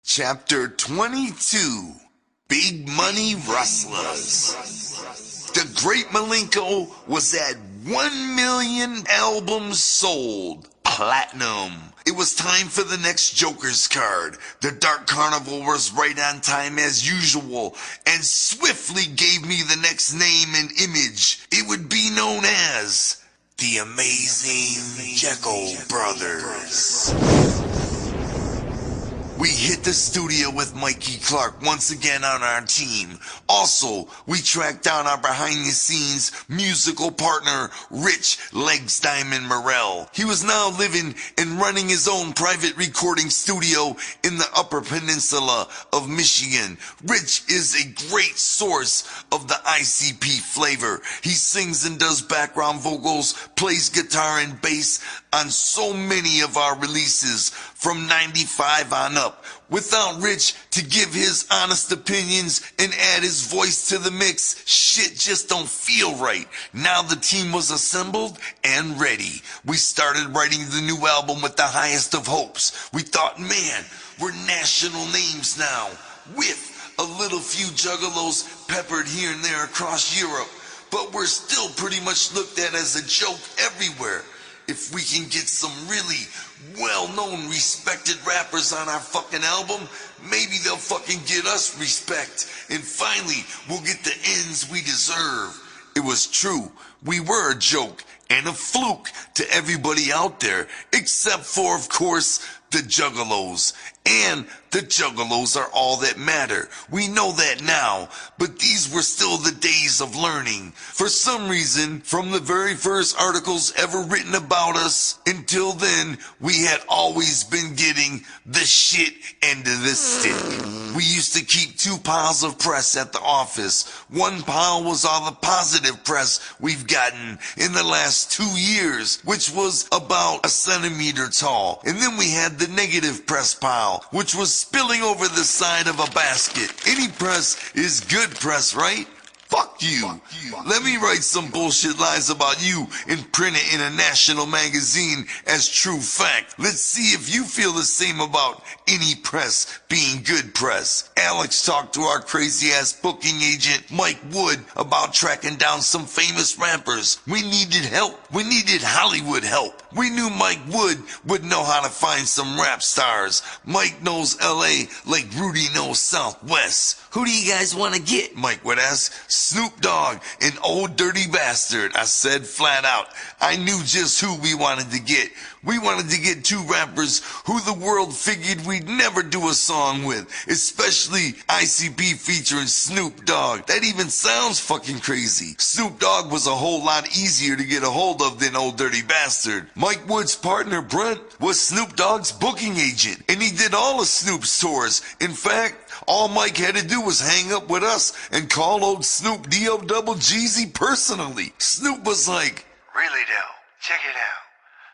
Chapter 22, Big Money Rustlers. The Great Malenko was at 1 million albums sold. Platinum. It was time for the next Joker's card. The Dark Carnival was right on time as usual and swiftly gave me the next name and image. It would be known as the Amazing ChzBrgr. We hit the studio with Mikey Clark once again on our team. Also, we tracked down our behind-the-scenes musical partner, Rich Legs Diamond Morell. He was now living and running his own private recording studio in the Upper Peninsula of Michigan. Rich is a great source of the ICP flavor. He sings and does background vocals, plays guitar and bass on so many of our releases from 95 on up. Without Rich to give his honest opinions and add his voice to the mix, shit just don't feel right. Now the team was assembled and ready. We started writing the new album with the highest of hopes. We thought, man, we're national names now, with a little few juggalos peppered here and there across Europe. But we're still pretty much looked at as a joke everywhere. If we can get some really well-known, respected rappers on our fucking album, maybe they'll fucking get us respect. And finally, we'll get the ends we deserve. It was true. We were a joke and a fluke to everybody out there, except for, of course, the juggalos. And the juggalos are all that matter. We know that now, but these were still the days of learning. For some reason, from the very first articles ever written about us until then, we had always been getting the shit end of the stick. We used to keep 2 piles of press at the office. One pile was all the positive press we've gotten in the last 2 years, which was about a centimeter tall. And then we had the negative press pile, which was spilling over the side of a basket. Any press is good press, right? Fuck you. Let me write some bullshit lies about you and print it in a national magazine as true fact. Let's see if you feel the same about any press being good press. Alex talked to our crazy ass booking agent Mike Wood about tracking down some famous rappers. We needed help. We needed Hollywood help. We knew Mike Wood would know how to find some rap stars. Mike knows LA like Rudy knows Southwest. Who do you guys want to get? Mike would ask. Snoop Dogg, an old dirty bastard. I said flat out. I knew just who we wanted to get. We wanted to get 2 rappers who the world figured we'd never do a song with, especially ICP featuring Snoop Dogg. That even sounds fucking crazy. Snoop Dogg was a whole lot easier to get a hold of than old dirty bastard. Mike Wood's partner Brent was Snoop Dogg's booking agent, and he did all of Snoop's tours. In fact, all Mike had to do was hang up with us and call old Snoop D-O-double-G-Z personally. Snoop was like, "Really though, check it out.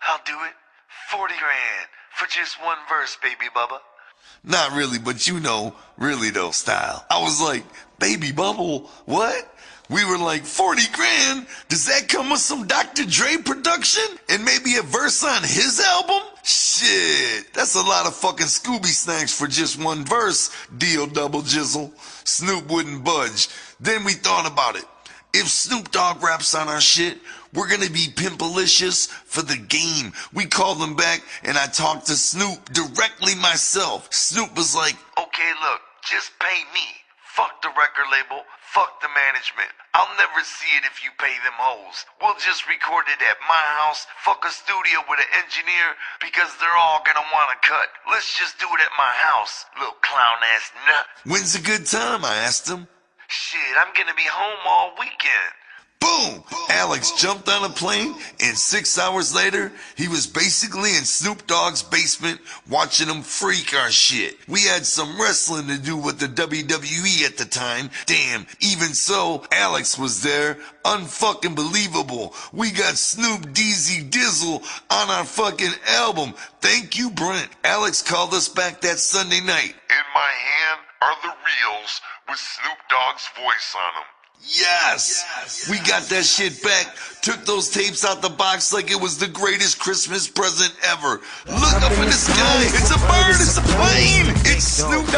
I'll do it. 40 grand for just 1 verse, baby bubba." Not really, but you know, really though style. I was like, baby bubble, what? We were like, 40 grand? Does that come with some Dr. Dre production? And maybe a verse on his album? Shit, that's a lot of fucking Scooby snacks for just 1 verse, D-O-double-Jizzle. Snoop wouldn't budge. Then we thought about it. If Snoop Dogg raps on our shit, we're gonna be pimpalicious for the game. We called him back and I talked to Snoop directly myself. Snoop was like, "Okay, look, just pay me. Fuck the record label, fuck the management. I'll never see it if you pay them hoes. We'll just record it at my house, fuck a studio with an engineer, because they're all gonna wanna cut. Let's just do it at my house, little clown-ass nut." "When's a good time?" I asked him. "Shit, I'm gonna be home all weekend." Boom! Alex jumped on a plane, and 6 hours later, he was basically in Snoop Dogg's basement watching him freak our shit. We had some wrestling to do with the WWE at the time. Damn, even so, Alex was there. Unfucking believable. We got Snoop DZ Dizzle on our fucking album. Thank you, Brent. Alex called us back that Sunday night. "In my hand are the reels with Snoop Dogg's voice on them." Yes! We got that shit back, took those tapes out the box like it was the greatest Christmas present ever. Look up in the sky, it's a bird, it's a plane, it's Snoop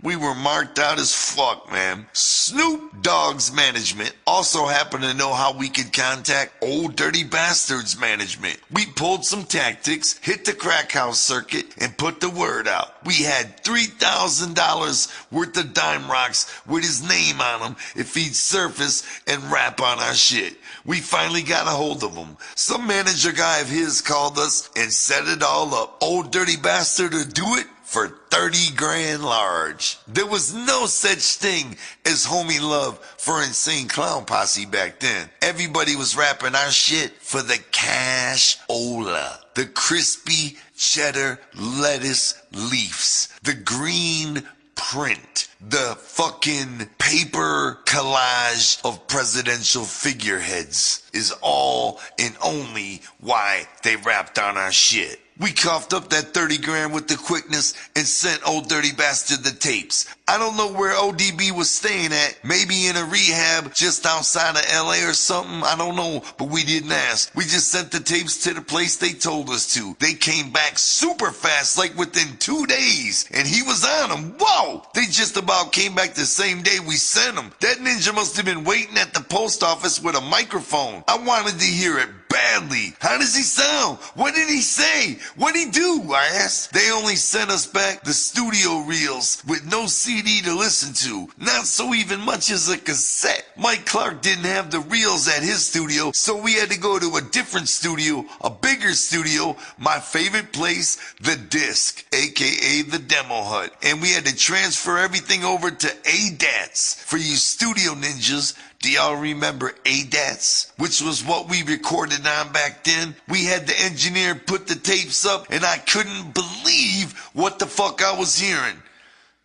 we were marked out as fuck, man. Snoop Dogg's management also happened to know how we could contact Old Dirty Bastard's management. We pulled some tactics, hit the crack house circuit, and put the word out. We had $3,000 worth of dime rocks with his name on them if he'd surface and rap on our shit. We finally got a hold of him. Some manager guy of his called us and set it all up. Old Dirty Bastard to do it for 30 grand large. There was no such thing as homie love for Insane Clown Posse back then. Everybody was rapping our shit for the cash-ola. The crispy cheddar lettuce leaves. The green print. The fucking paper collage of presidential figureheads is all and only why they rapped on our shit. We coughed up that 30 grand with the quickness and sent Old Dirty Bastard the tapes. I don't know where ODB was staying at. Maybe in a rehab just outside of LA or something. I don't know, but we didn't ask. We just sent the tapes to the place they told us to. They came back super fast, like within 2 days. And he was on them. Whoa! They just about came back the same day we sent them. That ninja must have been waiting at the post office with a microphone. I wanted to hear it badly. How does he sound? What did he say? What'd he do? I asked. They only sent us back the studio reels with no CD to listen to. Not so even much as a cassette. Mike Clark didn't have the reels at his studio, so we had to go to a different studio, a bigger studio, my favorite place, the Disc, aka the Demo Hut. And we had to transfer everything over to ADATs. For you studio ninjas, do y'all remember ADATs? Which was what we recorded on back then. We had the engineer put the tapes up and I couldn't believe what the fuck I was hearing.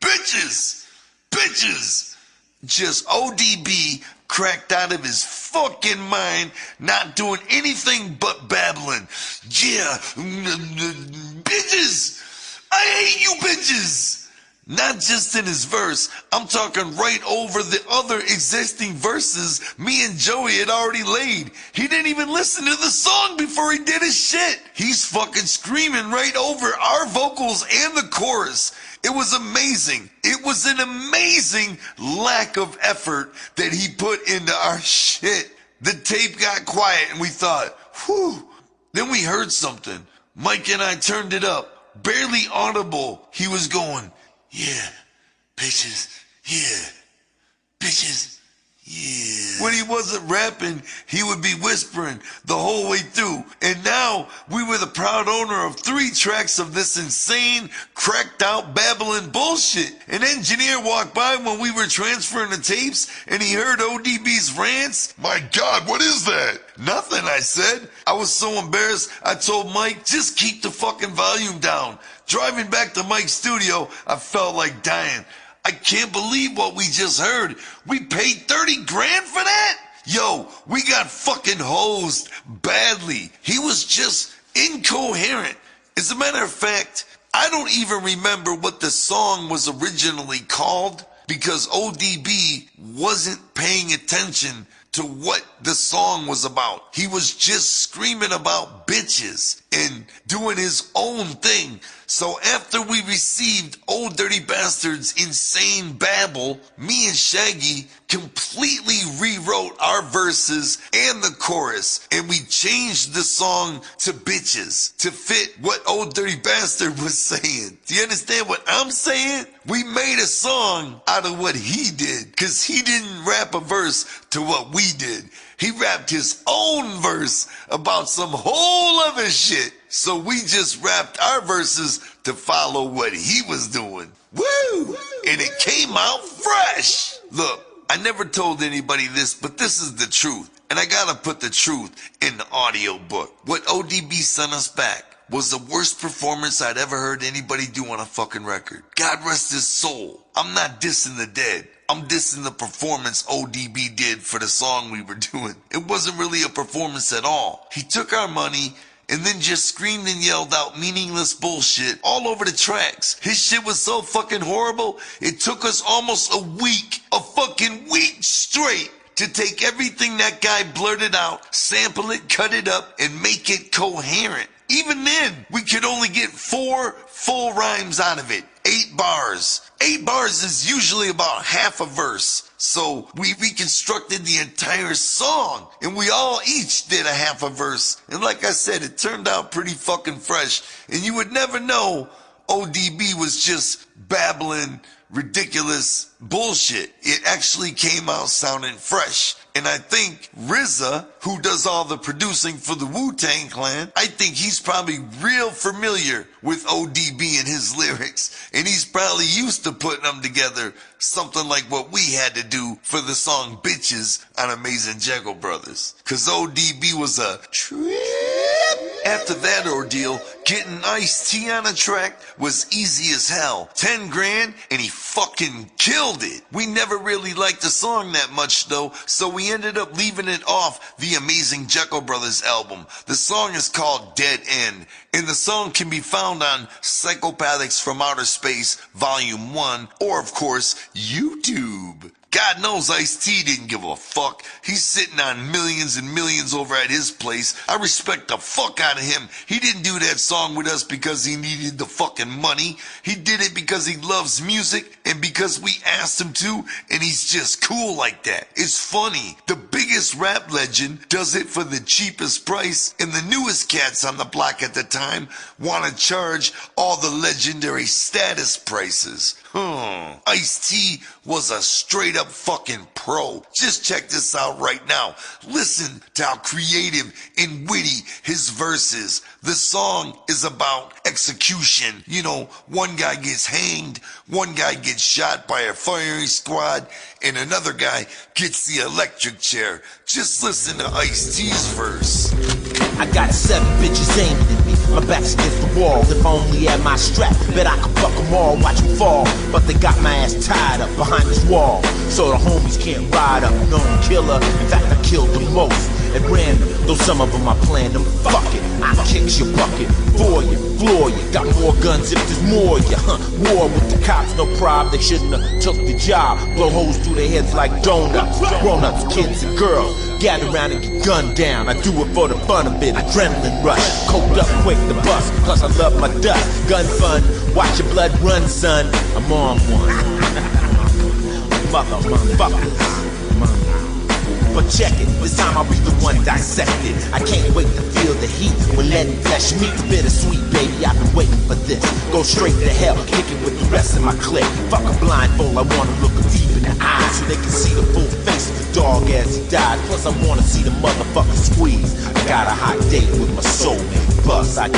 Bitches! Bitches! Just ODB cracked out of his fucking mind, not doing anything but babbling. Yeah, bitches! I hate you bitches! Not just in his verse, I'm talking right over the other existing verses me and Joey had already laid. He didn't even listen to the song before he did his shit. He's fucking screaming right over our vocals and the chorus. It was amazing. It was an amazing lack of effort that he put into our shit. The tape got quiet and we thought, whew. Then we heard something. Mike and I turned it up. Barely audible. He was going, yeah, bitches, yeah, bitches, yeah. When he wasn't rapping, he would be whispering the whole way through. And now we were the proud owner of 3 tracks of this insane, cracked out, babbling bullshit. An engineer walked by when we were transferring the tapes and he heard ODB's rants. My God, what is that? Nothing, I said. I was so embarrassed, I told Mike, just keep the fucking volume down. Driving back to Mike's studio, I felt like dying. I can't believe what we just heard. We paid 30 grand for that? Yo, we got fucking hosed badly. He was just incoherent. As a matter of fact, I don't even remember what the song was originally called because ODB wasn't paying attention to what the song was about. He was just screaming about bitches and doing his own thing. So after we received Old Dirty Bastard's insane babble, me and Shaggy completely rewrote our verses and the chorus, and we changed the song to bitches to fit what Old Dirty Bastard was saying. Do you understand what I'm saying? We made a song out of what he did, because he didn't rap a verse to what we did. He rapped his own verse about some whole other shit. So we just rapped our verses to follow what he was doing. Woo! And it came out fresh. Look, I never told anybody this, but this is the truth. And I gotta put the truth in the audio book. What ODB sent us back was the worst performance I'd ever heard anybody do on a fucking record. God rest his soul. I'm not dissing the dead. I'm dissing the performance ODB did for the song we were doing. It wasn't really a performance at all. He took our money and then just screamed and yelled out meaningless bullshit all over the tracks. His shit was so fucking horrible, it took us almost a fucking week straight to take everything that guy blurted out, sample it, cut it up, and make it coherent. Even then, we could only get 4 full rhymes out of it. 8 bars. 8 bars is usually about half a verse. So we reconstructed the entire song, and we all each did a half a verse. And like I said, it turned out pretty fucking fresh. And you would never know ODB was just babbling ridiculous bullshit. It actually came out sounding fresh. And I think RZA, who does all the producing for the Wu-Tang Clan, I think he's probably real familiar with ODB and his lyrics. And he's probably used to putting them together, something like what we had to do for the song Bitches on Amazing Jeggle Brothers. Cause ODB was a trip. After that ordeal, getting Ice-T on a track was easy as hell. 10 grand and he fucking killed it. We never really liked the song that much though, so we ended up leaving it off the Amazing Jeggle Brothers album. The song is called Dead End, and the song can be found on Psychopathics from Outer Space Volume 1, or of course, YouTube. God knows Ice-T didn't give a fuck. He's sitting on millions and millions over at his place. I respect the fuck out of him. He didn't do that song with us because he needed the fucking money. He did it because he loves music and because we asked him to, and he's just cool like that. It's funny. The biggest rap legend does it for the cheapest price, and the newest cats on the block at the time want to charge all the legendary status prices. Ice-T was a straight up fucking pro. Just check this out right now. Listen to how creative and witty his verse is. The song is about execution. You know, one guy gets hanged, one guy gets shot by a firing squad, and another guy gets the electric chair. Just listen to Ice-T's verse. I got 7 bitches aimed at me. My back's against the wall. If I only had my strap, bet I could fuck them all, watch them fall. But they got my ass tied up behind this wall, so the homies can't ride up. Known killer, in fact I killed the most at random, though some of them I planned them. Fuck it, I kicks your bucket for you, floor you. Got more guns if there's more you, War with the cops, no prob, they shouldn't have took the job. Blow holes through their heads like donuts. Grown-ups, kids and girls, gather around and get gunned down. I do it for the fun of it, adrenaline rush. Coked up quick to bust, plus I love my dust. Gun fun, watch your blood run, son. I'm on one. Motherfuckers. But check it, this time I'll be the one dissected. I can't wait to feel the heat when letting flesh meet the bittersweet, baby. I've been waiting for this. Go straight to hell, kick it with the rest of my clique. Fuck a blindfold, I wanna look them deep in the eyes so they can see the full face of the dog as he died. Plus I wanna see the motherfucker squeeze. I got a hot date with my soulmate, Buzz. I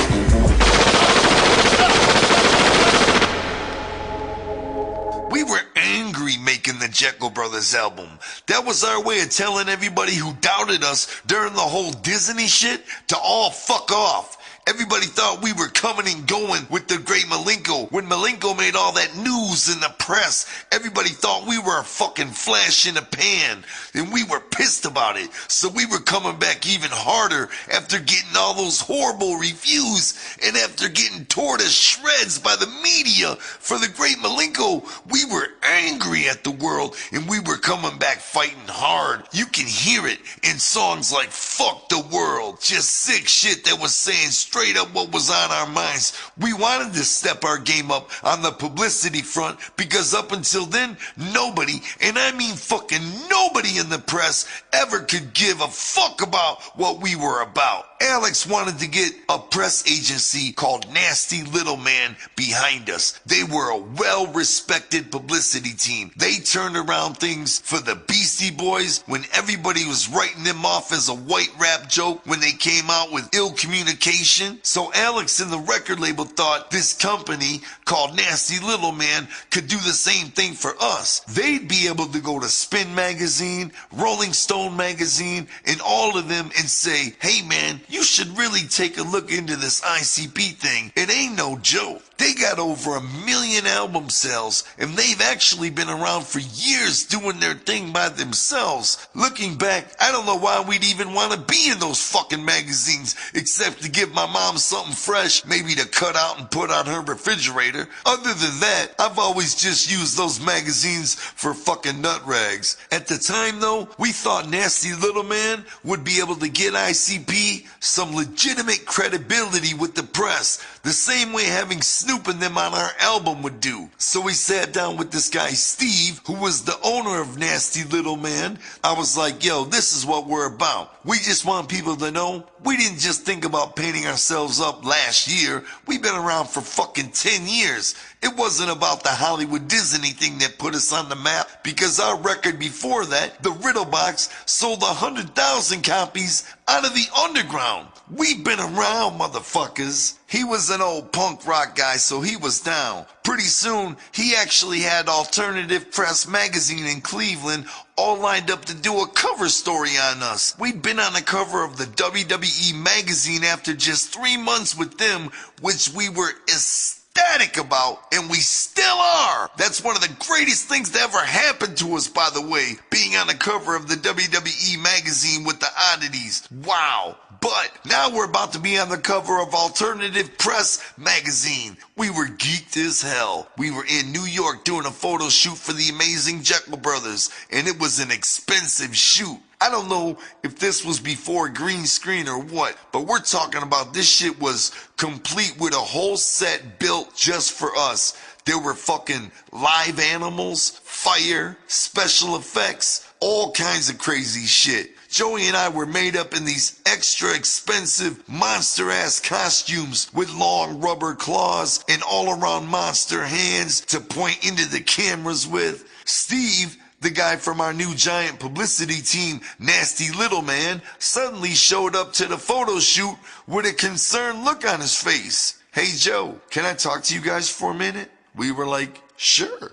We were angry making the Jeggle Brothers album. That was our way of telling everybody who doubted us during the whole Disney shit to all fuck off. Everybody thought we were coming and going with the great Malenko. When Malenko made all that news in the press, everybody thought we were a fucking flash in a pan, and we were pissed about it. So we were coming back even harder after getting all those horrible reviews and after getting torn to shreds by the media for the great Malenko. We were angry at the world, and we were coming back fighting hard. You can hear it in songs like Fuck the World. Just sick shit that was saying straight up what was on our minds. We wanted to step our game up on the publicity front because up until then, nobody, and I mean fucking nobody in the press ever could give a fuck about what we were about. Alex wanted to get a press agency called Nasty Little Man behind us. They were a well-respected publicity team. They turned around things for the Beastie Boys when everybody was writing them off as a white rap joke when they came out with Ill Communication. So Alex and the record label thought this company called Nasty Little Man could do the same thing for us. They'd be able to go to Spin Magazine, Rolling Stone Magazine, and all of them and say, hey man, you should really take a look into this ICP thing. It ain't no joke. They got over 1 million album sales, and they've actually been around for years doing their thing by themselves. Looking back, I don't know why we'd even want to be in those fucking magazines, except to give my mom something fresh, maybe to cut out and put on her refrigerator. Other than that, I've always just used those magazines for fucking nut rags. At the time though, we thought Nasty Little Man would be able to get ICP some legitimate credibility with the press, the same way having Snoop and them on our album would do. So we sat down with this guy Steve, who was the owner of Nasty Little Man. I was like, yo, this is what we're about. We just want people to know we didn't just think about painting ourselves up last year. We've been around for fucking 10 years. It wasn't about the Hollywood Disney thing that put us on the map, because our record before that, The Riddle Box, sold 100,000 copies out of the underground. We've been around, motherfuckers. He was an old punk rock guy, so he was down. Pretty soon, he actually had Alternative Press magazine in Cleveland all lined up to do a cover story on us. We'd been on the cover of the WWE magazine after just 3 months with them, which we were ecstatic about, and we still are. That's one of the greatest things that ever happened to us, by the way, being on the cover of the WWE magazine with the oddities. Wow. But now we're about to be on the cover of Alternative Press magazine. We were geeked as hell. We were in New York doing a photo shoot for the amazing ChzBrgr, and it was an expensive shoot. I don't know if this was before green screen or what, but we're talking about this shit was complete with a whole set built just for us. There were fucking live animals, fire, special effects, all kinds of crazy shit. Joey and I were made up in these extra expensive monster ass costumes with long rubber claws and all around monster hands to point into the cameras with. Steve, the guy from our new giant publicity team, Nasty Little Man, suddenly showed up to the photo shoot with a concerned look on his face. Hey Joe, can I talk to you guys for a minute? We were like, sure.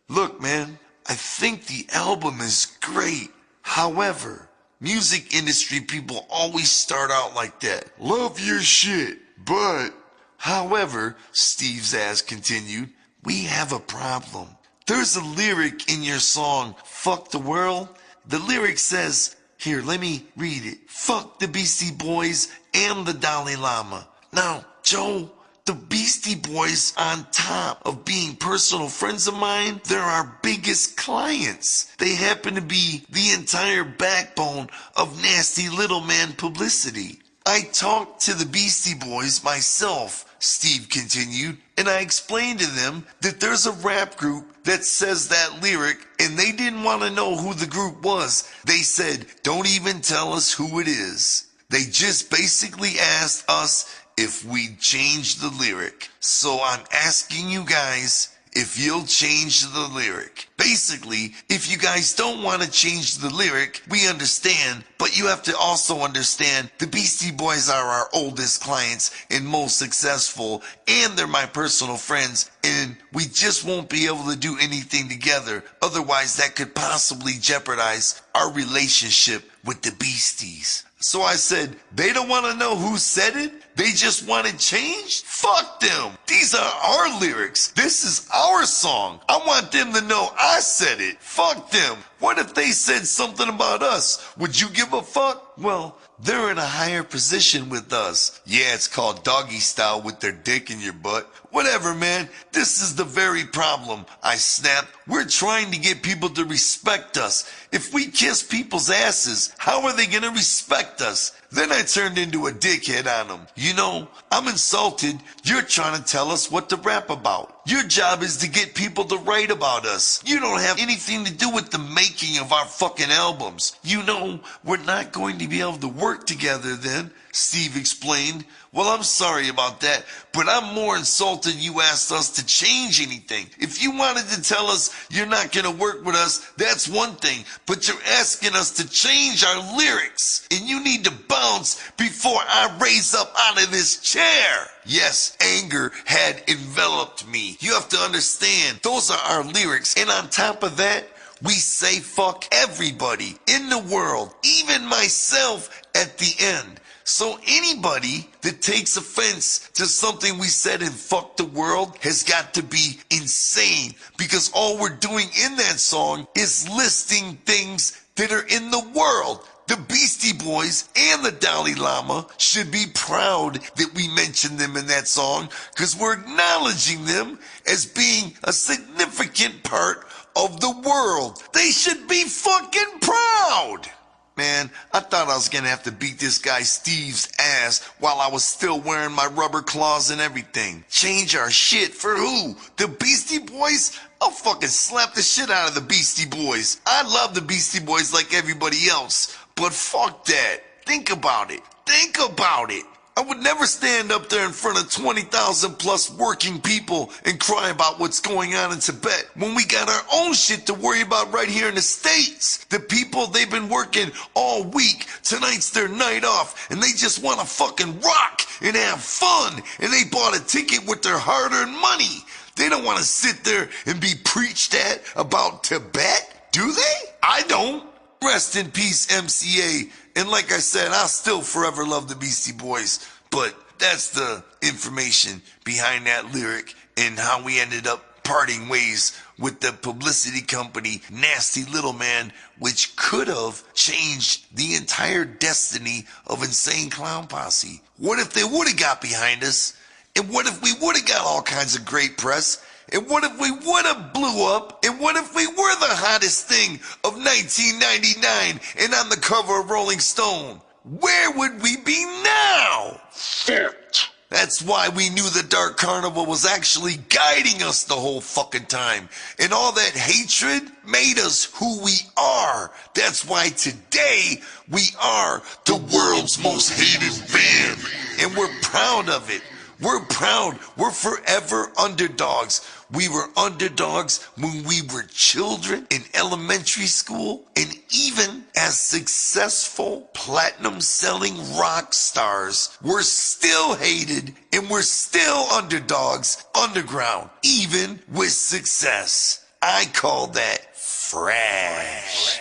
Look man, I think the album is great. However, music industry people always start out like that. Love your shit, but... However, Steve's ass continued, we have a problem. There's a lyric in your song, Fuck the World. The lyric says, here, let me read it. Fuck the Beastie Boys and the Dalai Lama. Now, Joe, the Beastie Boys, on top of being personal friends of mine, they're our biggest clients. They happen to be the entire backbone of Nasty Little Man Publicity. I talked to the Beastie Boys myself, Steve continued, and I explained to them that there's a rap group that says that lyric, and they didn't want to know who the group was. They said, don't even tell us who it is. They just basically asked us if we'd change the lyric. So I'm asking you guys if you'll change the lyric. Basically, if you guys don't want to change the lyric, we understand, but you have to also understand the Beastie Boys are our oldest clients and most successful, and they're my personal friends, and we just won't be able to do anything together. Otherwise, that could possibly jeopardize our relationship with the Beasties. So I said, they don't want to know who said it? They just want it changed? Fuck them. These are our lyrics. This is our song. I want them to know I said it. Fuck them. What if they said something about us? Would you give a fuck? Well, they're in a higher position with us. Yeah, it's called doggy style with their dick in your butt. Whatever, man. This is the very problem. I snapped. We're trying to get people to respect us. If we kiss people's asses, how are they gonna respect us? Then I turned into a dickhead on them. You know, I'm insulted. You're trying to tell us what to rap about. Your job is to get people to write about us. You don't have anything to do with the making of our fucking albums. You know, we're not going to be able to work together then, Steve explained. Well, I'm sorry about that, but I'm more insulted you asked us to change anything. If you wanted to tell us you're not going to work with us, that's one thing, but you're asking us to change our lyrics, and you need to bounce before I raise up out of this chair. Yes, anger had enveloped me. You have to understand, those are our lyrics, and on top of that, we say fuck everybody in the world, even myself at the end. So anybody that takes offense to something we said in Fuck the World has got to be insane, because all we're doing in that song is listing things that are in the world. The Beastie Boys and the Dalai Lama should be proud that we mentioned them in that song, because we're acknowledging them as being a significant part of the world. They should be fucking proud. Man, I thought I was gonna have to beat this guy Steve's ass while I was still wearing my rubber claws and everything. Change our shit for who? The Beastie Boys? I'll fucking slap the shit out of the Beastie Boys. I love the Beastie Boys like everybody else, but fuck that. Think about it. Think about it. I would never stand up there in front of 20,000 plus working people and cry about what's going on in Tibet when we got our own shit to worry about right here in the States. The people, they've been working all week. Tonight's their night off and they just want to fucking rock and have fun, and they bought a ticket with their hard-earned money. They don't want to sit there and be preached at about Tibet, do they? I don't. Rest in peace, MCA. And like I said, I'll still forever love the Beastie Boys. But that's the information behind that lyric and how we ended up parting ways with the publicity company Nasty Little Man, which could have changed the entire destiny of Insane Clown Posse. What if they would have got behind us? And what if we would have got all kinds of great press? And what if we would have blew up? And what if we were the hottest thing of 1999 and on the cover of Rolling Stone? Where would we be now? Fucked. That's why we knew the Dark Carnival was actually guiding us the whole fucking time. And all that hatred made us who we are. That's why today we are the world's most hated band. And we're proud of it. We're proud. We're forever underdogs. We were underdogs when we were children in elementary school, and even as successful platinum-selling rock stars, we're still hated and we're still underdogs underground, even with success. I call that fresh.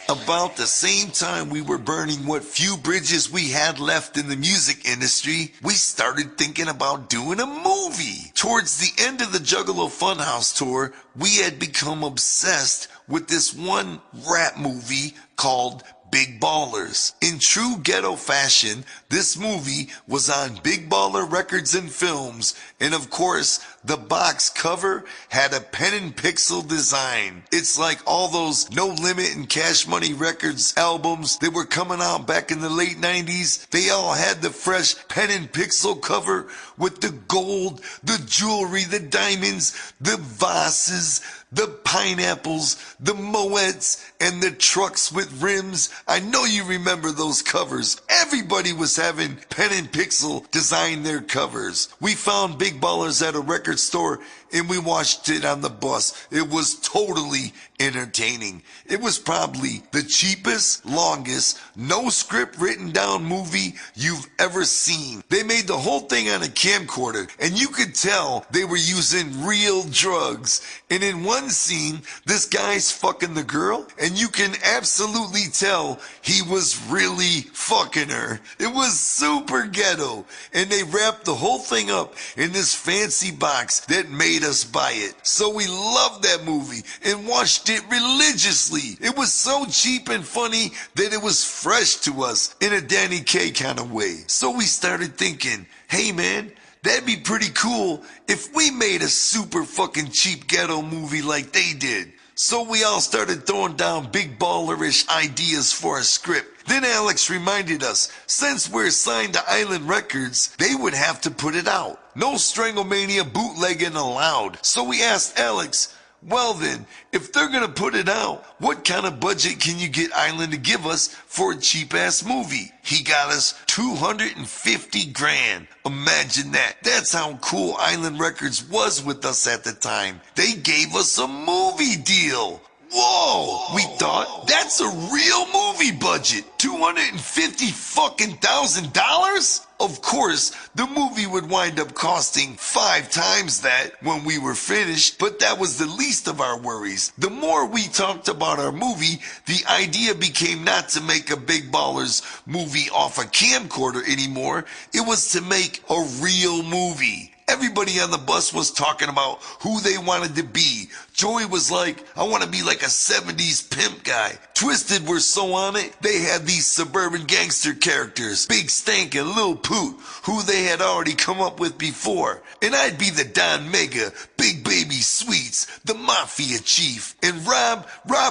About the same time we were burning what few bridges we had left in the music industry, we started thinking about doing a movie. Towards the end of the Juggalo Funhouse tour, we had become obsessed with this one rap movie called Big Ballers. In true ghetto fashion, this movie was on Big Baller Records and Films, and of course, the box cover had a pen and pixel design. It's like all those No Limit and Cash Money Records albums that were coming out back in the late 90s. They all had the fresh pen and pixel cover with the gold, the jewelry, the diamonds, the vases, the pineapples, the moeds, and the trucks with rims. I know you remember those covers. Everybody was having pen and pixel design their covers. We found Big Ballers at a record store and we watched it on the bus. It was totally entertaining. It was probably the cheapest, longest, no script written down movie you've ever seen. They made the whole thing on a camcorder, and you could tell they were using real drugs. And in one scene, this guy's fucking the girl, and you can absolutely tell he was really fucking her. It was super ghetto, and they wrapped the whole thing up in this fancy box that made us buy it. So we loved that movie and watched it religiously. It was so cheap and funny that it was fresh to us in a Danny Kaye kind of way. So we started thinking, hey man, that'd be pretty cool if we made a super fucking cheap ghetto movie like they did. So we all started throwing down big ballerish ideas for a script. Then Alex reminded us, since we're signed to Island Records, they would have to put it out. No Stranglemania bootlegging allowed. So we asked Alex, well then, if they're gonna put it out, what kind of budget can you get Island to give us for a cheap ass movie? He got us 250 grand. Imagine that. That's how cool Island Records was with us at the time. They gave us a movie deal. Whoa! We thought, that's a real movie budget. $250 fucking $1,000? Of course, the movie would wind up costing 5 times that when we were finished, but that was the least of our worries. The more we talked about our movie, the idea became not to make a Big Ballers movie off a camcorder anymore. It was to make a real movie. Everybody on the bus was talking about who they wanted to be. Joey was like, I want to be like a 70s pimp guy. Twisted were so on it, they had these suburban gangster characters, Big Stank and Lil Poot, who they had already come up with before. And I'd be the Don Mega, Big Baby Sweets, the Mafia Chief. And Rob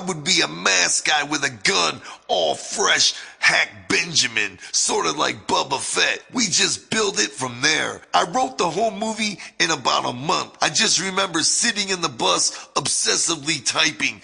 would be a masked guy with a gun, all fresh hack Benjamin, sort of like Boba Fett. We just build it from there. I wrote the whole movie in about a month. I just remember sitting in the bus obsessively typing,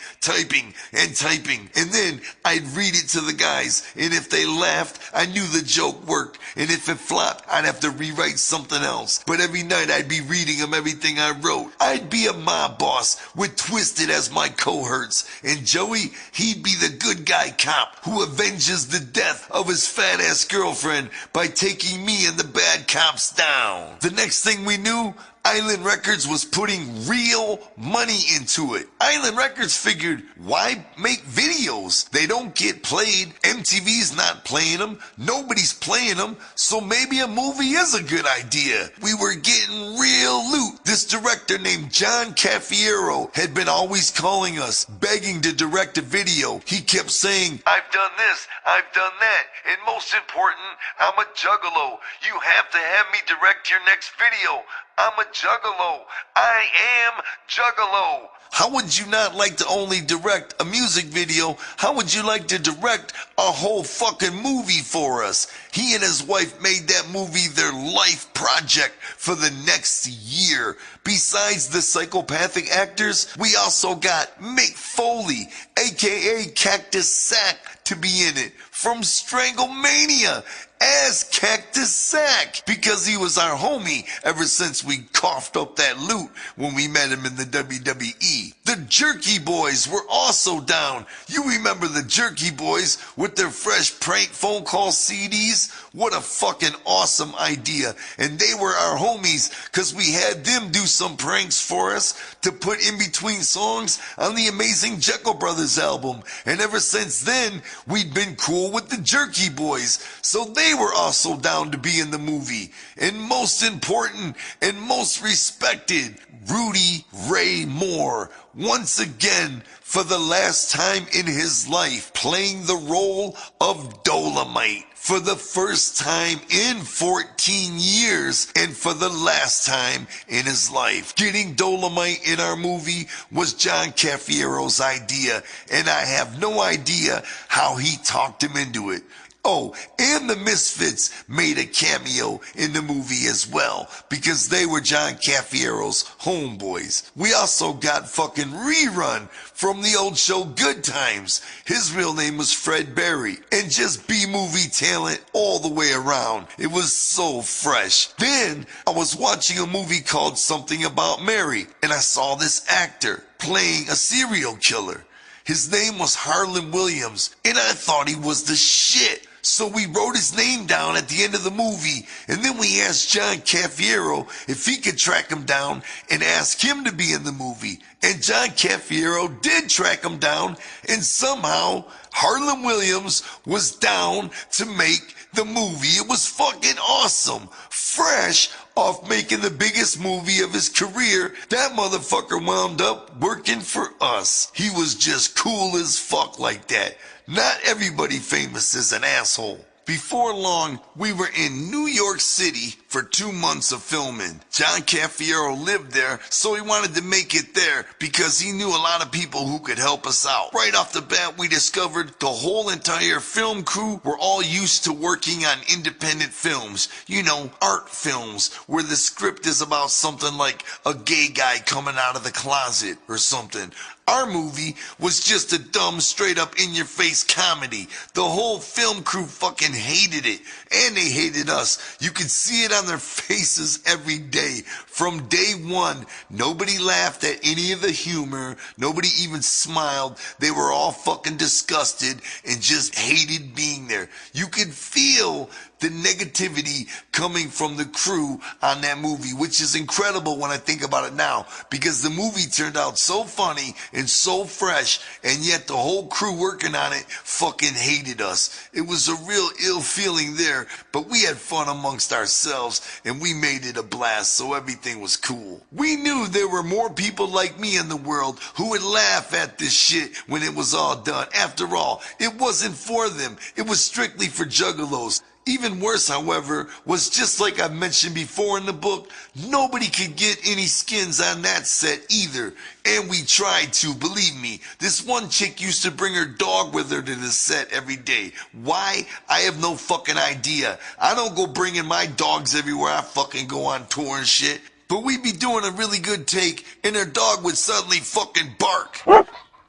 and then I'd read it to the guys, and if they laughed, I knew the joke worked, and if it flopped, I'd have to rewrite something else. But every night I'd be reading them everything I wrote. I'd be a mob boss with Twisted as my cohorts, and Joey, he'd be the good guy cop who avenges the death of his fat ass girlfriend by taking me and the bad cops down. The next thing we knew, Island Records was putting real money into it. Island Records figured, why make videos? They don't get played. MTV's not playing them. Nobody's playing them. So maybe a movie is a good idea. We were getting real loot. This director named John Cafiero had been always calling us, begging to direct a video. He kept saying, I've done this, I've done that, and most important, I'm a juggalo. You have to have me direct your next video. I'm a juggalo. I am juggalo. how would you not like to only direct a music video? How would you like to direct a whole fucking movie for us? He and his wife made that movie their life project for the next year. Besides the psychopathic actors, we also got Mick Foley, aka Cactus Sack, to be in it from Stranglemania as Cactus Sack, because he was our homie ever since we coughed up that loot when we met him in the WWE. The Jerky Boys were also down. You remember the Jerky Boys with their fresh prank phone call CDs? What a fucking awesome idea. And they were our homies because we had them do some pranks for us to put in between songs on the amazing ChzBrgr album. And ever since then, we'd been cool with the Jerky Boys. So they were also down to be in the movie. And most important and most respected, Rudy Ray Moore, once again, for the last time in his life, playing the role of Dolomite. For the first time in 14 years, and for the last time in his life. Getting Dolomite in our movie was John Cafiero's idea, and I have no idea how he talked him into it. Oh, and the Misfits made a cameo in the movie as well, because they were John Cafiero's homeboys. We also got fucking Rerun from the old show Good Times. His real name was Fred Berry, and just B-movie talent all the way around. It was so fresh. Then I was watching a movie called Something About Mary, and I saw this actor playing a serial killer. His name was Harlan Williams, and I thought he was the shit. So we wrote his name down at the end of the movie, and then we asked John Cafiero if he could track him down and ask him to be in the movie. And John Cafiero did track him down, and somehow Harlan Williams was down to make the movie. It was fucking awesome. Fresh off making the biggest movie of his career, that motherfucker wound up working for us. He was just cool as fuck like that. Not everybody famous is an asshole. Before long, we were in New York City for 2 months of filming. John Cafiero lived there, so he wanted to make it there because he knew a lot of people who could help us out. Right off the bat, we discovered the whole entire film crew were all used to working on independent films. You know, art films, where the script is about something like a gay guy coming out of the closet or something. Our movie was just a dumb, straight-up, in-your-face comedy. The whole film crew fucking hated it, and they hated us. You could see it on their faces every day. From day one, nobody laughed at any of the humor. Nobody even smiled. They were all fucking disgusted and just hated being there. You could feel the negativity coming from the crew on that movie, which is incredible when I think about it now, because the movie turned out so funny and so fresh, and yet the whole crew working on it fucking hated us. It was a real ill feeling there, but we had fun amongst ourselves, and we made it a blast, so everything was cool. We knew there were more people like me in the world who would laugh at this shit when it was all done. After all, it wasn't for them. It was strictly for juggalos. Even worse, however, was just like I mentioned before in the book, nobody could get any skins on that set either. And we tried to, believe me. This one chick used to bring her dog with her to the set every day. Why? I have no fucking idea. I don't go bringing my dogs everywhere I fucking go on tour and shit. But we'd be doing a really good take and her dog would suddenly fucking bark.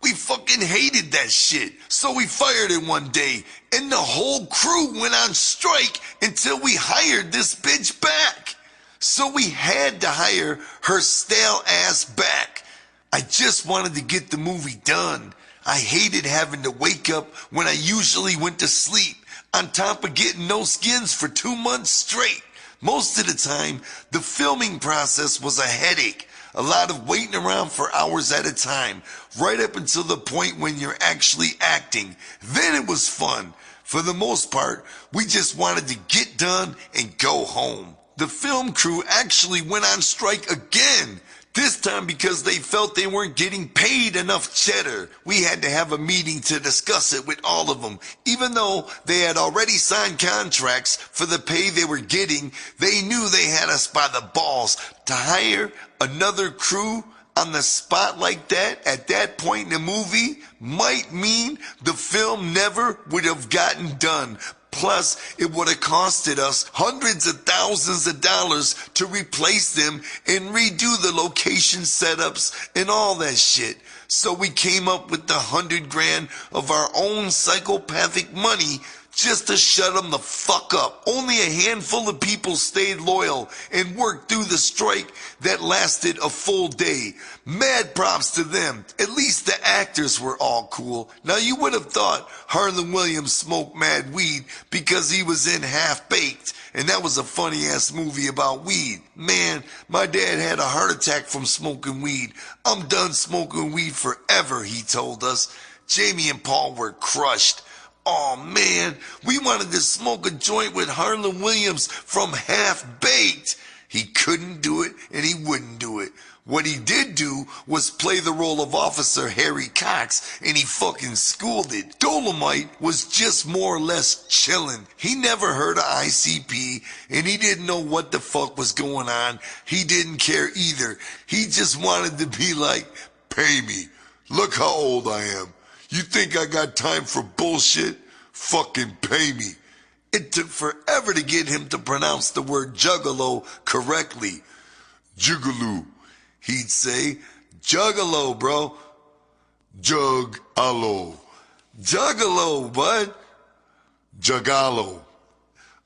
We fucking hated that shit. So we fired it one day, and the whole crew went on strike until we hired this bitch back. So we had to hire her stale ass back. I just wanted to get the movie done. I hated having to wake up when I usually went to sleep, on top of getting no skins for 2 months straight. Most of the time, the filming process was a headache. A lot of waiting around for hours at a time, right up until the point when you're actually acting. Then it was fun. For the most part, we just wanted to get done and go home. The film crew actually went on strike again. This time because they felt they weren't getting paid enough cheddar. We had to have a meeting to discuss it with all of them. Even though they had already signed contracts for the pay they were getting, they knew they had us by the balls. To hire another crew on the spot like that at that point in the movie might mean the film never would have gotten done. Plus, it would have costed us hundreds of thousands of dollars to replace them and redo the location setups and all that shit. So we came up with the $100,000 of our own psychopathic money just to shut them the fuck up. Only a handful of people stayed loyal and worked through the strike that lasted a full day. Mad props to them. At least the actors were all cool. Now you would have thought Harlan Williams smoked mad weed because he was in Half Baked, and that was a funny ass movie about weed. Man, my dad had a heart attack from smoking weed. I'm done smoking weed forever, he told us. Jamie and Paul were crushed. Oh man, we wanted to smoke a joint with Harlan Williams from Half Baked. He couldn't do it and he wouldn't do it. What he did do was play the role of Officer Harry Cox, and he fucking schooled it. Dolomite was just more or less chillin'. He never heard of ICP, and he didn't know what the fuck was going on. He didn't care either. He just wanted to be like, pay me. Look how old I am. You think I got time for bullshit? Fucking pay me. It took forever to get him to pronounce the word juggalo correctly. Jugaloo. He'd say, juggalo, bro. Jug-alo. Juggalo, bud. Juggalo.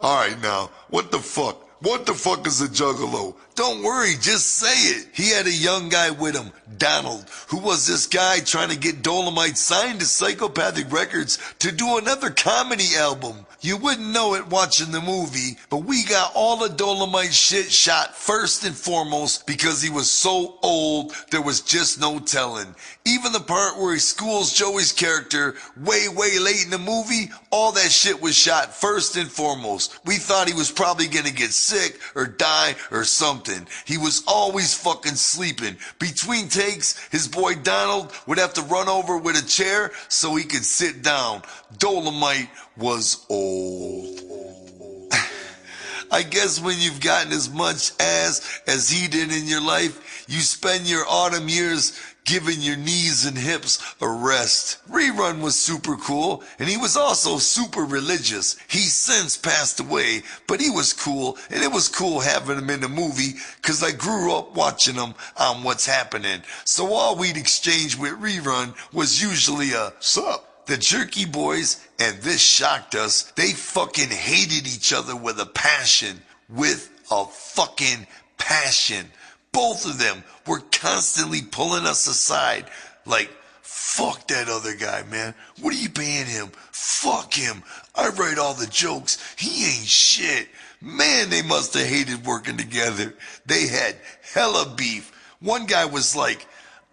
Alright now, what the fuck? What the fuck is a juggalo? Don't worry, just say it. He had a young guy with him, Donald, who was this guy trying to get Dolomite signed to Psychopathic Records to do another comedy album. You wouldn't know it watching the movie, but we got all the Dolomite shit shot first and foremost because he was so old there was just no telling. Even the part where he schools Joey's character way late in the movie, all that shit was shot first and foremost. We thought he was probably gonna get sick or die or something. He was always fucking sleeping. Between takes, his boy Donald would have to run over with a chair so he could sit down. Dolomite was old. I guess when you've gotten as much ass as he did in your life, you spend your autumn years giving your knees and hips a rest. Rerun was super cool, and he was also super religious. He's since passed away, but he was cool, and it was cool having him in the movie, cause I grew up watching him on What's Happening. So all we'd exchange with Rerun was usually a, sup? The Jerky Boys, and this shocked us, they fucking hated each other with a passion. With a fucking passion. Both of them were constantly pulling us aside like, fuck that other guy, man. What are you paying him? Fuck him. I write all the jokes. He ain't shit. Man, they must have hated working together. They had hella beef. One guy was like,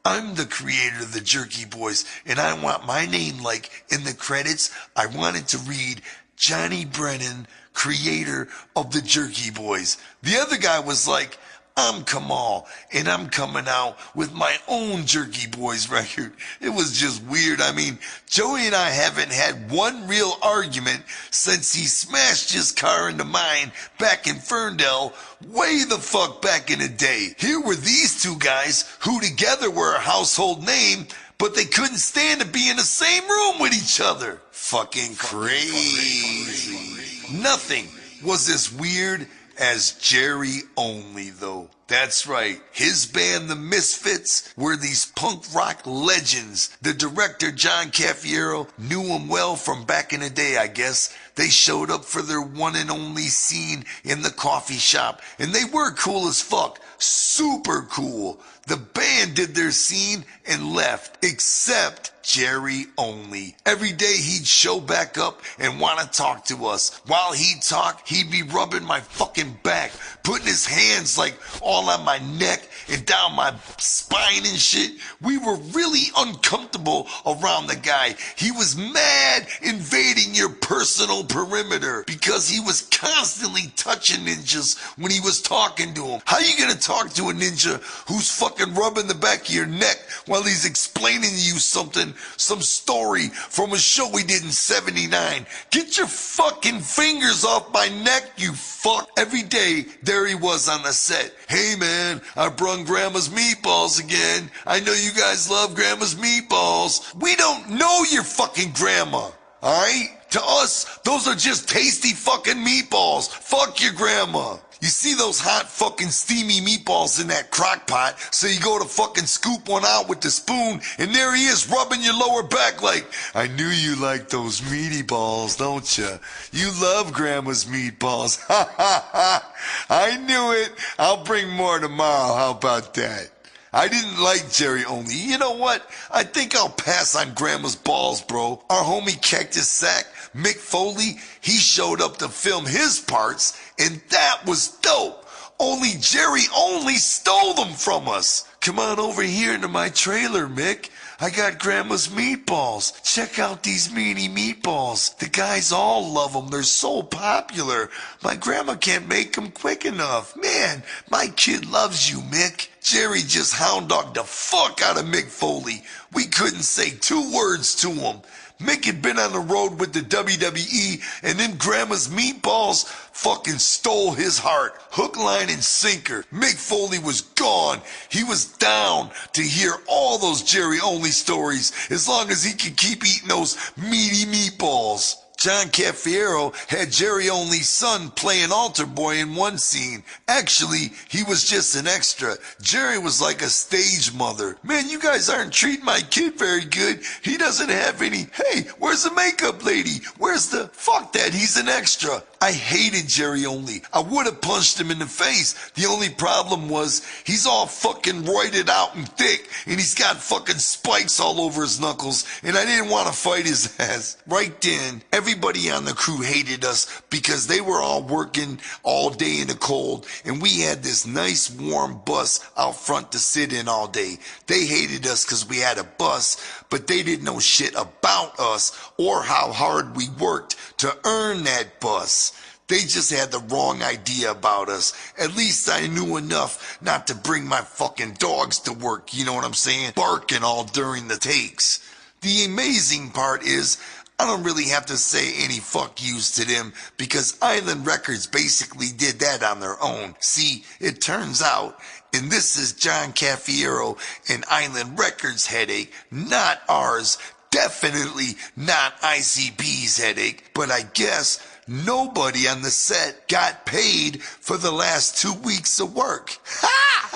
I'm the creator of the Jerky Boys, and I want my name, like, in the credits. I wanted to read Johnny Brennan, creator of the Jerky Boys. The other guy was like, I'm Kamal, and I'm coming out with my own Jerky Boys record. It was just weird. I mean, Joey and I haven't had one real argument since he smashed his car into mine back in Ferndale way the fuck back in the day. Here were these two guys who together were a household name, but they couldn't stand to be in the same room with each other. Fucking crazy. Nothing was as weird as Jerry Only, though. That's right. His band, The Misfits, were these punk rock legends. The director, John Cafiero, knew him well from back in the day, I guess. They showed up for their one and only scene in the coffee shop, and they were cool as fuck. Super cool. The band did their scene and left, except Jerry Only. Every day he'd show back up and want to talk to us. While he'd talk, he'd be rubbing my fucking back, putting his hands like all on my neck and down my spine and shit. We were really uncomfortable around the guy. He was mad invading your personal perimeter because he was constantly touching ninjas when he was talking to him. How you gonna talk to a ninja who's fucking rubbing the back of your neck while he's explaining to you something, some story from a show we did in 79? Get your fucking fingers off my neck, you fuck. Every day, there he was on the set. Hey man, I brung Grandma's meatballs again. I know you guys love Grandma's meatballs. We don't know your fucking grandma, alright? To us, those are just tasty fucking meatballs. Fuck your grandma. You see those hot fucking steamy meatballs in that crock pot, so you go to fucking scoop one out with the spoon, and there he is rubbing your lower back like, I knew you liked those meaty balls, don't you? You love Grandma's meatballs. Ha ha ha. I knew it. I'll bring more tomorrow. How about that? I didn't like Jerry Only. You know what? I think I'll pass on Grandma's balls, bro. Our homie Cactus Sack, Mick Foley, he showed up to film his parts, and that was dope. Only Jerry Only stole them from us. Come on over here into my trailer, Mick. I got Grandma's meatballs. Check out these meaty meatballs. The guys all love them. They're so popular. My grandma can't make them quick enough. Man, my kid loves you, Mick. Jerry just hound dogged the fuck out of Mick Foley. We couldn't say 2 words to him. Mick had been on the road with the WWE, and then Grandma's meatballs fucking stole his heart. Hook, line, and sinker. Mick Foley was gone. He was down to hear all those Jerry Only stories as long as he could keep eating those meaty meatballs. John Cafiero had Jerry Only's son playing altar boy in one scene. Actually, he was just an extra. Jerry was like a stage mother. Man, you guys aren't treating my kid very good. He doesn't have any. Hey, where's the makeup lady? Where's the. Fuck that, he's an extra. I hated Jerry Only. I would have punched him in the face. The only problem was he's all fucking roided out and thick, and he's got fucking spikes all over his knuckles, and I didn't want to fight his ass. Right then, everybody on the crew hated us because they were all working all day in the cold, and we had this nice warm bus out front to sit in all day. They hated us because we had a bus, but they didn't know shit about us or how hard we worked to earn that bus. They just had the wrong idea about us. At least I knew enough not to bring my fucking dogs to work, you know what I'm saying? Barking all during the takes. The amazing part is, I don't really have to say any fuck yous to them because Island Records basically did that on their own. See, it turns out, and this is John Cafiero and Island Records' headache, not ours. Definitely not ICP's headache, but I guess nobody on the set got paid for the last 2 weeks of work.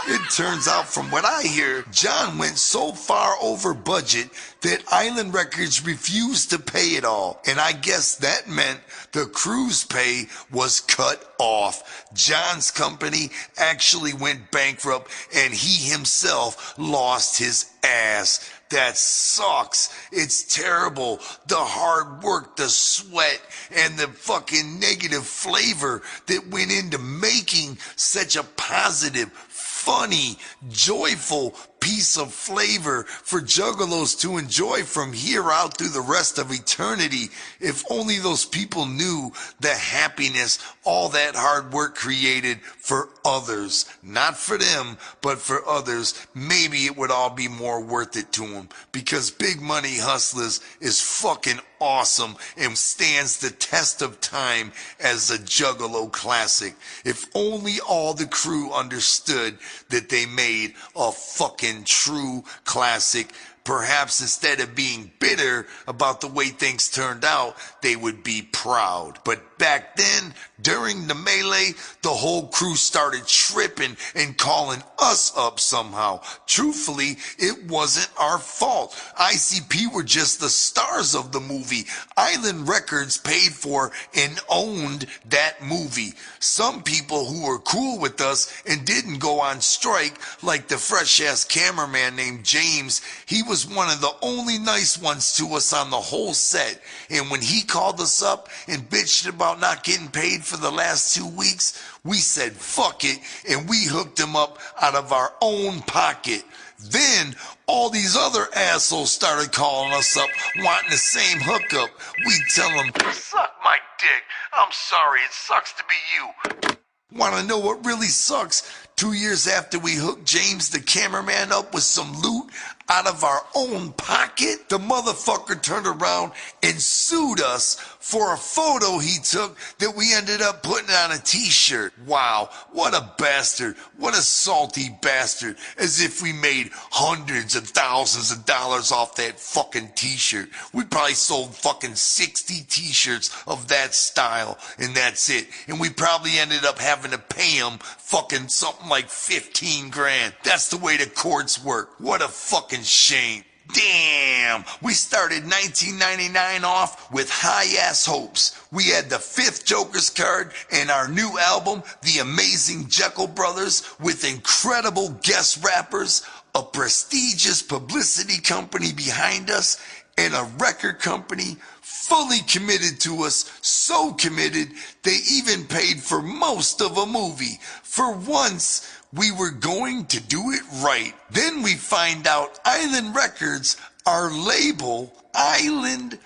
It turns out from what I hear, John went so far over budget that Island Records refused to pay it all. And I guess that meant the crew's pay was cut off. John's company actually went bankrupt and he himself lost his ass. That sucks. It's terrible. The hard work, the sweat, and the fucking negative flavor that went into making such a positive, funny, joyful piece of flavor for juggalos to enjoy from here out through the rest of eternity. If only those people knew the happiness all that hard work created for others. Not for them, but for others. Maybe it would all be more worth it to them. Because Big Money Hustlers is fucking awesome and stands the test of time as a juggalo classic. If only all the crew understood that they made a fucking true classic. Perhaps instead of being bitter about the way things turned out, they would be proud. But back then, during the melee, the whole crew started tripping and calling us up somehow. Truthfully, it wasn't our fault. ICP were just the stars of the movie. Island Records paid for and owned that movie. Some people who were cool with us and didn't go on strike, like the fresh-ass cameraman named James, he was one of the only nice ones to us on the whole set. And when he called us up and bitched about not getting paid for the last 2 weeks, we said fuck it and we hooked him up out of our own pocket. Then all these other assholes started calling us up wanting the same hookup. We tell them, Suck my dick. I'm sorry, it sucks to be you. want to know what really sucks? 2 years after we hooked James the cameraman up with some loot out of our own pocket, the motherfucker turned around and sued us for a photo he took that we ended up putting on a t-shirt. Wow, what a bastard. What a salty bastard. As if we made hundreds of thousands of dollars off that fucking t-shirt. We probably sold fucking 60 t-shirts of that style, and that's it. And we probably ended up having to pay him fucking something like 15 grand. That's the way the courts work. What a fucking shame. Damn, we started 1999 off with high-ass hopes. We had the 5th Joker's card and our new album, The Amazing ChzBrgr, with incredible guest rappers, a prestigious publicity company behind us, and a record company fully committed to us, so committed they even paid for most of a movie. For once, we were going to do it right. Then we find out Island Records, our label, Island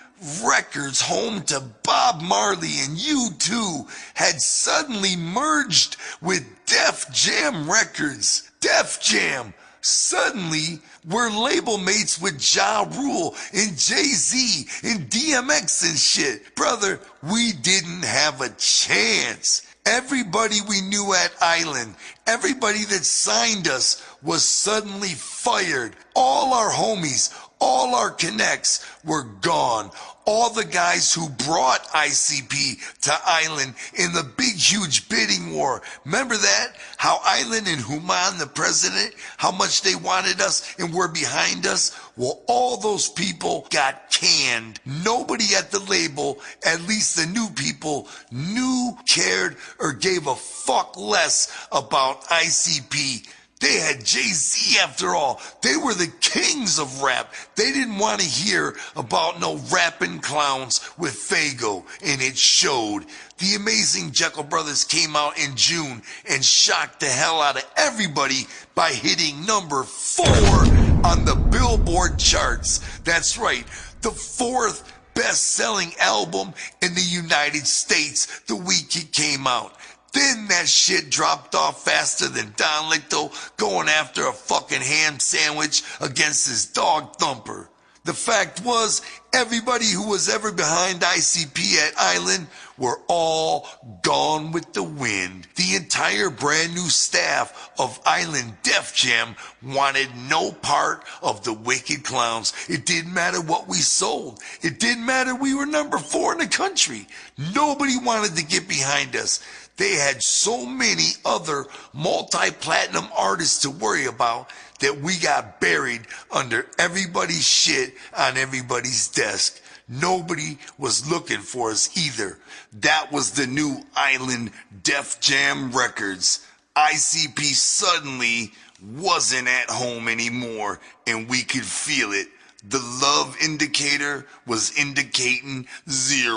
Records, home to Bob Marley and U2, had suddenly merged with Def Jam Records. Def Jam. Suddenly, we're label mates with Ja Rule and Jay-Z and DMX and shit. Brother, we didn't have a chance. Everybody we knew at Island, everybody that signed us, was suddenly fired. All our homies, all our connects were gone. All the guys who brought ICP to Island in the big huge bidding war. Remember that? How Island and Human, the president, how much they wanted us and were behind us? Well, all those people got canned. Nobody at the label, at least the new people, knew, cared, or gave a fuck less about ICP. They had Jay-Z after all. They were the kings of rap. They didn't want to hear about no rapping clowns with Fago, and it showed. The Amazing ChzBrgr came out in June and shocked the hell out of everybody by hitting number 4 on the Billboard charts. That's right, the 4th best-selling album in the United States the week it came out. Then that shit dropped off faster than Don Licto going after a fucking ham sandwich against his dog thumper. The fact was, everybody who was ever behind ICP at Island were all gone with the wind. The entire brand new staff of Island Def Jam wanted no part of the Wicked Clowns. It didn't matter what we sold. It didn't matter we were number 4 in the country. Nobody wanted to get behind us. They had so many other multi-platinum artists to worry about that we got buried under everybody's shit on everybody's desk. Nobody was looking for us either. That was the new Island Def Jam Records. ICP suddenly wasn't at home anymore, and we could feel it. The love indicator was indicating 0.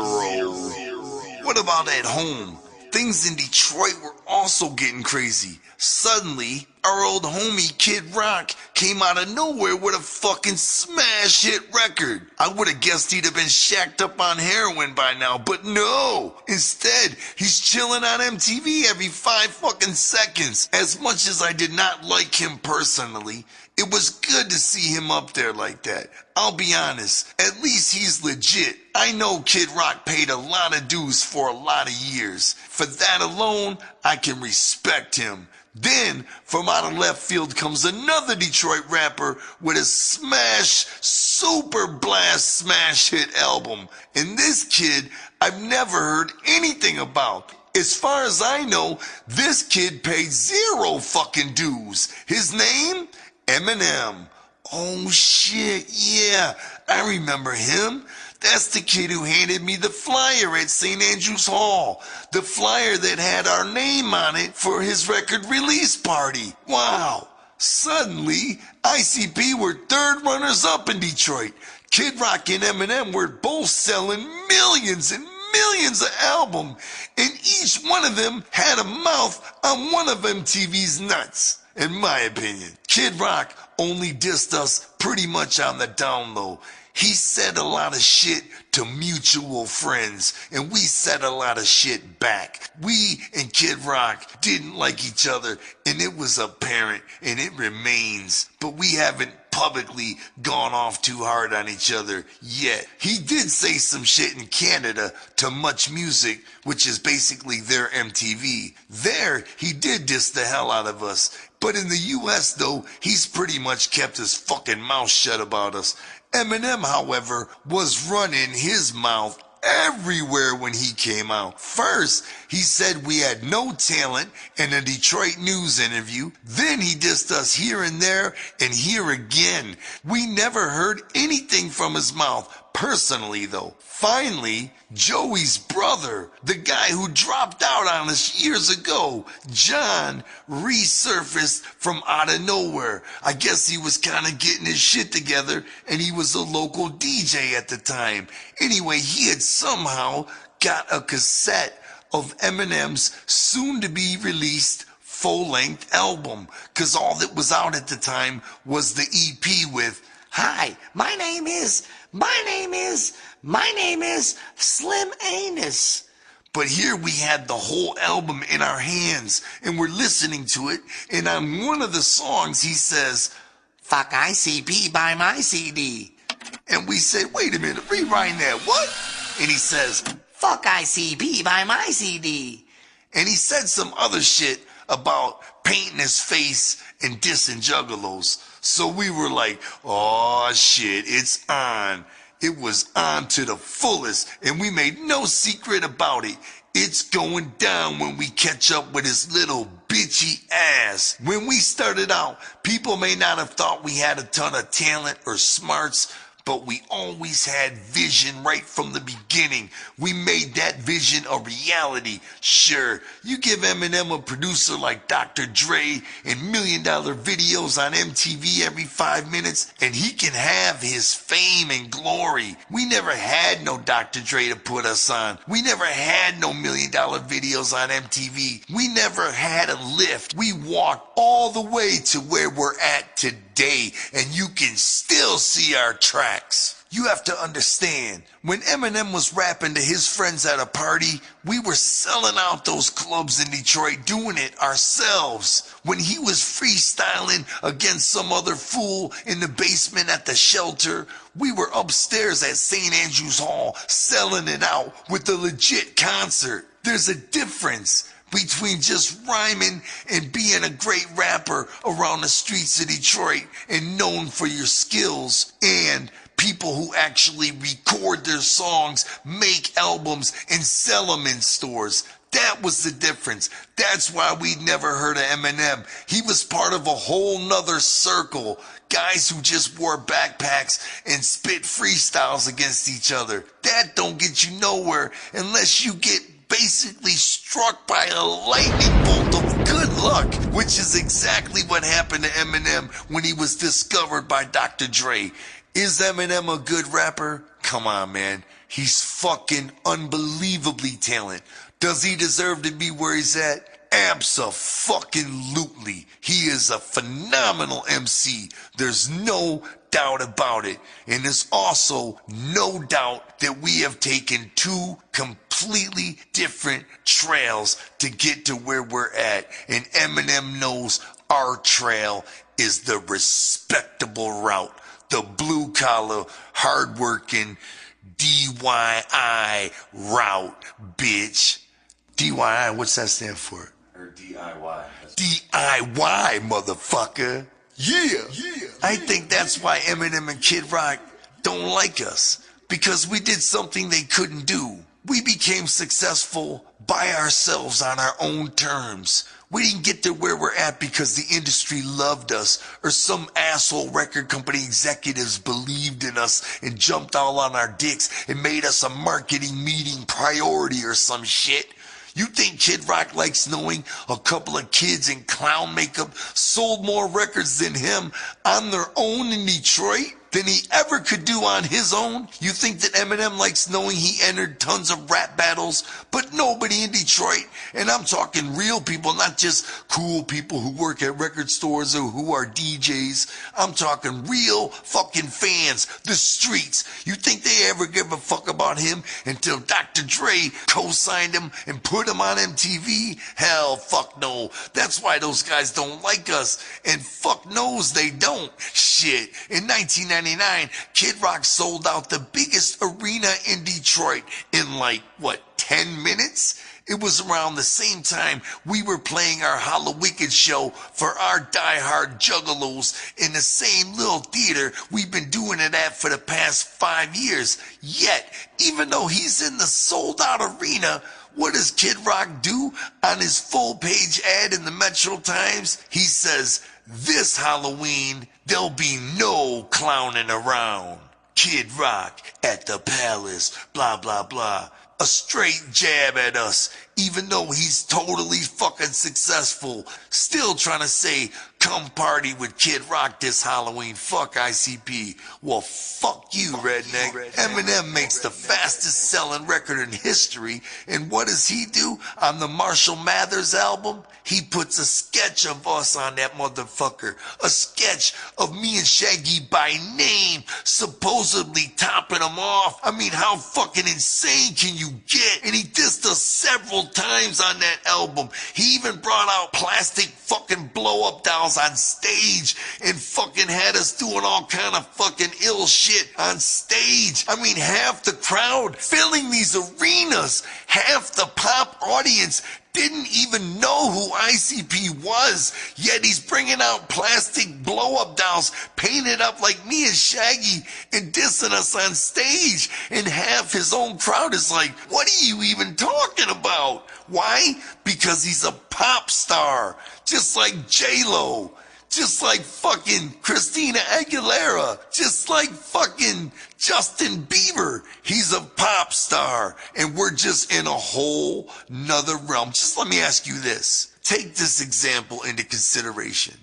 What about at home? Things in Detroit were also getting crazy. Suddenly, our old homie Kid Rock came out of nowhere with a fucking smash hit record. I would have guessed he'd have been shacked up on heroin by now, but no. Instead, he's chilling on MTV every 5 fucking seconds. As much as I did not like him personally, it was good to see him up there like that. I'll be honest, at least he's legit. I know Kid Rock paid a lot of dues for a lot of years. For that alone, I can respect him. Then, from out of left field comes another Detroit rapper with a smash, super blast smash hit album. And this kid, I've never heard anything about. As far as I know, this kid paid 0 fucking dues. His name? Eminem. Oh shit, yeah, I remember him. That's the kid who handed me the flyer at St. Andrews Hall. The flyer that had our name on it for his record release party. Wow. Suddenly, ICP were 3rd runners up in Detroit. Kid Rock and Eminem were both selling millions and millions of albums. And each one of them had a mouth on one of MTV's nuts. In my opinion, Kid Rock only dissed us pretty much on the down low. He said a lot of shit to mutual friends, and we said a lot of shit back. We and Kid Rock didn't like each other, and it was apparent, and it remains. But we haven't publicly gone off too hard on each other yet. He did say some shit in Canada to Much Music, which is basically their MTV. There, he did diss the hell out of us. But in the US though, he's pretty much kept his fucking mouth shut about us. Eminem, however, was running his mouth everywhere when he came out. First, he said we had no talent in a Detroit News interview. Then he dissed us here and there and here again. We never heard anything from his mouth personally though. Finally, Joey's brother, the guy who dropped out on us years ago, John, resurfaced from out of nowhere. I guess he was kind of getting his shit together and he was a local DJ at the time. Anyway, he had somehow got a cassette of Eminem's soon-to-be released full-length album, because all that was out at the time was the EP with, "Hi, my name is Slim Anus." But here we had the whole album in our hands, and we're listening to it, and on one of the songs he says, "Fuck ICP, buy my CD." And we said, wait a minute, rewind that, what? And he says, "Fuck ICP, buy my CD." And he said some other shit about painting his face and dissing juggalos. So we were like, oh shit, it's on. It was on to the fullest, and we made no secret about it. It's going down when we catch up with his little bitchy ass. When we started out, people may not have thought we had a ton of talent or smarts, but we always had vision right from the beginning. We made that vision a reality. Sure, you give Eminem a producer like Dr. Dre and $1 million videos on MTV every 5 minutes, and he can have his fame and glory. We never had no Dr. Dre to put us on. We never had no $1 million videos on MTV. We never had a lift. We walked all the way to where we're at today, and you can still see our tracks. You have to understand, when Eminem was rapping to his friends at a party, we were selling out those clubs in Detroit, doing it ourselves. When he was freestyling against some other fool in the basement at the shelter, we were upstairs at St. Andrews Hall selling it out with a legit concert. There's a difference between just rhyming and being a great rapper around the streets of Detroit and known for your skills, and people who actually record their songs, make albums, and sell them in stores. That was the difference. That's why we never heard of Eminem. He was part of a whole nother circle. Guys who just wore backpacks and spit freestyles against each other. That don't get you nowhere unless you get basically struck by a lightning bolt of good luck, which is exactly what happened to Eminem when he was discovered by Dr. Dre. Is Eminem a good rapper? Come on, man. He's fucking unbelievably talented. Does he deserve to be where he's at? Abso-fucking-lutely. He is a phenomenal MC. There's no doubt about it. And there's also no doubt that we have taken two completely different trails to get to where we're at. And Eminem knows our trail is the respectable route. The blue-collar, hard-working, DIY route, bitch. DIY, what's that stand for? Or DIY. DIY, motherfucker. Yeah. I think that's why Eminem and Kid Rock don't like us. Because we did something they couldn't do. We became successful by ourselves on our own terms. We didn't get to where we're at because the industry loved us or some asshole record company executives believed in us and jumped all on our dicks and made us a marketing meeting priority or some shit. You think Kid Rock likes knowing a couple of kids in clown makeup sold more records than him on their own in Detroit than he ever could do on his own? You think that Eminem likes knowing he entered tons of rap battles, but nobody in Detroit? And I'm talking real people, not just cool people who work at record stores or who are DJs. I'm talking real fucking fans, the streets. You think they ever give a fuck about him until Dr. Dre co-signed him and put him on MTV? Hell, fuck no. That's why those guys don't like us. And fuck knows they don't. Shit. In 1999, Kid Rock sold out the biggest arena in Detroit in 10 minutes? It was around the same time we were playing our Halloween show for our diehard juggalos in the same little theater we've been doing it at for the past 5 years. Yet, even though he's in the sold out arena, what does Kid Rock do on his full page ad in the Metro Times? He says, "This Halloween, there'll be no clowning around. Kid Rock at the Palace, blah, blah, blah." A straight jab at us, even though he's totally fucking successful. Still trying to say, come party with Kid Rock this Halloween. Fuck ICP. Well, fuck you, redneck. Eminem makes the fastest selling record in history. And what does he do on the Marshall Mathers album? He puts a sketch of us on that motherfucker. A sketch of me and Shaggy by name, supposedly topping him off. I mean, how fucking insane can you get? And he dissed us several times on that album. He even brought out plastic fucking blow-up dolls on stage and fucking had us doing all kind of fucking ill shit on stage. I mean, half the crowd filling these arenas, half the pop audience didn't even know who ICP was, yet he's bringing out plastic blow-up dolls painted up like me and Shaggy and dissing us on stage, and half his own crowd is like, what are you even talking about? Why? Because he's a pop star, just like J-Lo, just like fucking Christina Aguilera, just like fucking Justin Bieber. He's a pop star, and we're just in a whole nother realm. Just let me ask you this. Take this example into consideration.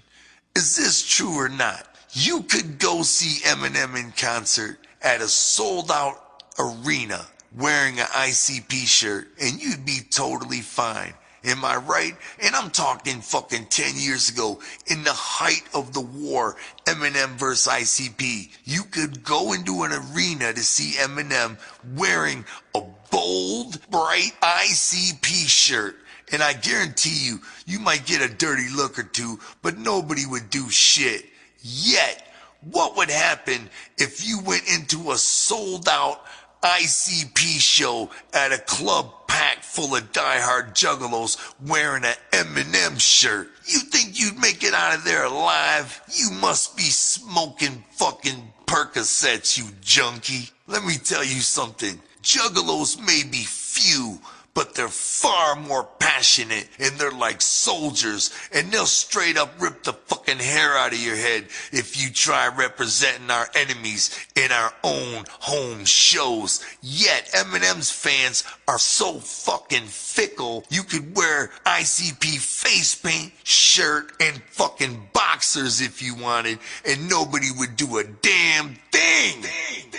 Is this true or not? You could go see Eminem in concert at a sold-out arena wearing an ICP shirt, and you'd be totally fine. Am I right? And I'm talking fucking 10 years ago, in the height of the war, Eminem versus ICP. You could go into an arena to see Eminem wearing a bold, bright ICP shirt. And I guarantee you, you might get a dirty look or two, but nobody would do shit. Yet, what would happen if you went into a sold-out ICP show at a club packed full of diehard juggalos wearing an Eminem shirt? You think you'd make it out of there alive? You must be smoking fucking Percocets, you junkie. Let me tell you something. Juggalos may be few, but they're far more passionate, and they're like soldiers, and they'll straight up rip the fucking hair out of your head if you try representing our enemies in our own home shows. Yet Eminem's fans are so fucking fickle, you could wear ICP face paint, shirt, and fucking boxers if you wanted, and nobody would do a damn thing.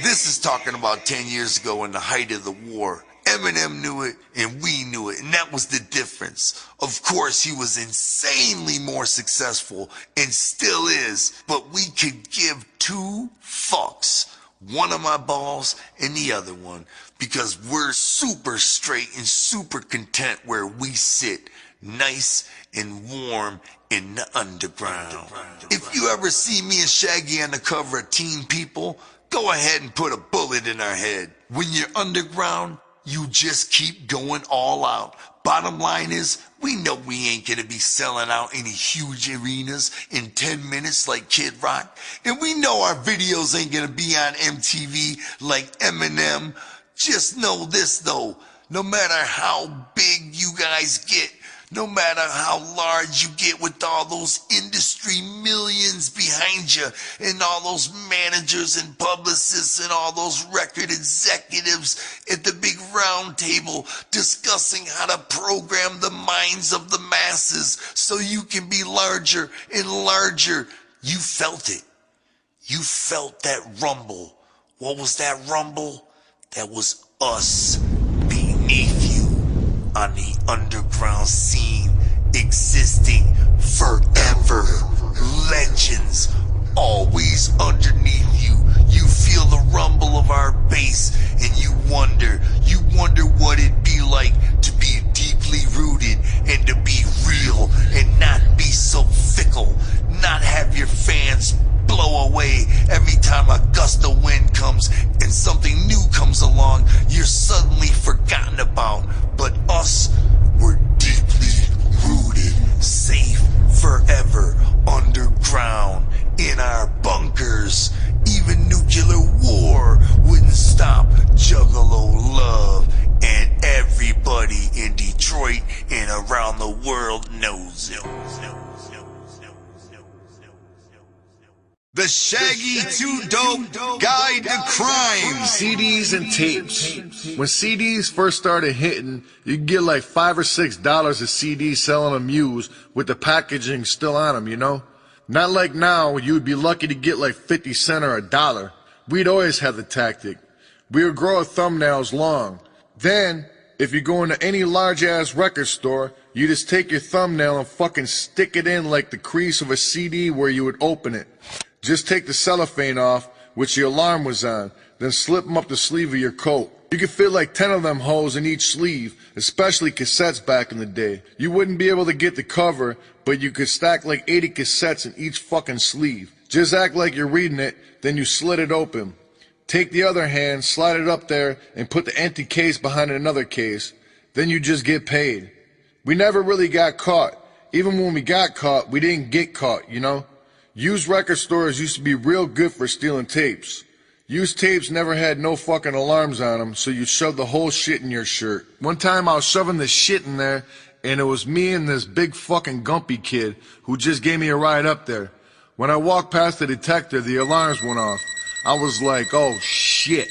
This is talking about 10 years ago in the height of the war. Eminem knew it and we knew it, and that was the difference. Of course, he was insanely more successful and still is, but we could give two fucks. One of my balls and the other one, because we're super straight and super content where we sit, nice and warm in the underground. If you ever see me and Shaggy on the cover of Teen People, go ahead and put a bullet in our head. When you're underground, you just keep going all out. Bottom line is, we know we ain't gonna be selling out any huge arenas in 10 minutes like Kid Rock. And we know our videos ain't gonna be on MTV like Eminem. Just know this though, no matter how big you guys get, no matter how large you get with all those industry millions behind you and all those managers and publicists and all those record executives at the big round table discussing how to program the minds of the masses so you can be larger and larger. You felt it. You felt that rumble. What was that rumble? That was us beneath you on the underground scene, existing forever. Legends always underneath you. You feel the rumble of our bass and you wonder what it'd be like to be deeply rooted and to be real and not be so fickle, not have your fans blow away every time a gust of wind comes and something new comes along you're suddenly forgotten about. But us, we're deeply rooted, safe forever, underground, in our bunkers. Even nuclear war wouldn't stop Juggalo love, and everybody in Detroit and around the world knows it. The Shaggy Too Dope Guide to Crime. CDs and tapes. When CDs first started hitting, you could get like $5 or $6 a CD selling them used with the packaging still on them, you know? Not like now, you would be lucky to get like 50 cents or $1. We'd always have the tactic. We would grow our thumbnails long. Then, if you go into any large-ass record store, you just take your thumbnail and fucking stick it in like the crease of a CD where you would open it. Just take the cellophane off, which the alarm was on, then slip them up the sleeve of your coat. You could fit like 10 of them hoes in each sleeve, especially cassettes back in the day. You wouldn't be able to get the cover, but you could stack like 80 cassettes in each fucking sleeve. Just act like you're reading it, then you slit it open. Take the other hand, slide it up there, and put the empty case behind another case. Then you just get paid. We never really got caught. Even when we got caught, we didn't get caught, you know? Used record stores used to be real good for stealing tapes. Used tapes never had no fucking alarms on them, so you shoved the whole shit in your shirt. One time I was shoving the shit in there, and it was me and this big fucking gumpy kid who just gave me a ride up there. When I walked past the detector, the alarms went off. I was like, oh shit.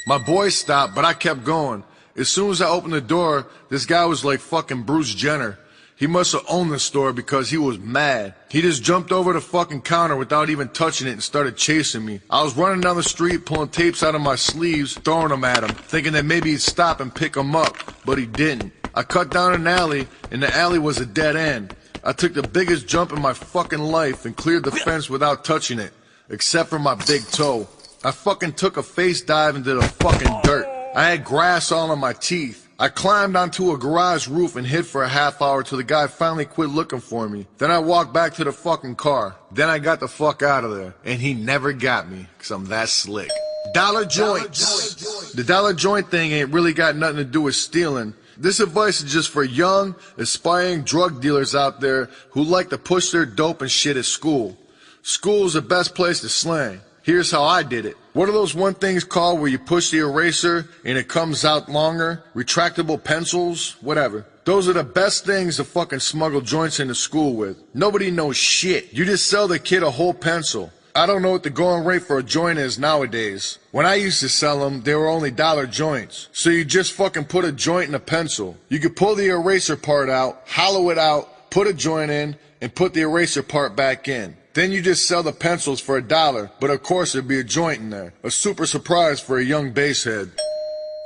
My boy stopped, but I kept going. As soon as I opened the door, this guy was like fucking Bruce Jenner. He must have owned the store because he was mad. He just jumped over the fucking counter without even touching it and started chasing me. I was running down the street, pulling tapes out of my sleeves, throwing them at him, thinking that maybe he'd stop and pick them up, but he didn't. I cut down an alley, and the alley was a dead end. I took the biggest jump in my fucking life and cleared the fence without touching it, except for my big toe. I fucking took a face dive into the fucking dirt. I had grass all on my teeth. I climbed onto a garage roof and hid for a half hour till the guy finally quit looking for me. Then I walked back to the fucking car. Then I got the fuck out of there. And he never got me, cause I'm that slick. Dollar joints. The dollar joint thing ain't really got nothing to do with stealing. This advice is just for young, aspiring drug dealers out there who like to push their dope and shit at school. School's the best place to slang. Here's how I did it. What are those one things called where you push the eraser and it comes out longer? Retractable pencils? Whatever. Those are the best things to fucking smuggle joints into school with. Nobody knows shit. You just sell the kid a whole pencil. I don't know what the going rate for a joint is nowadays. When I used to sell them, they were only dollar joints. So you just fucking put a joint in a pencil. You could pull the eraser part out, hollow it out, put a joint in, and put the eraser part back in. Then you just sell the pencils for $1, but of course there'd be a joint in there. A super surprise for a young basshead.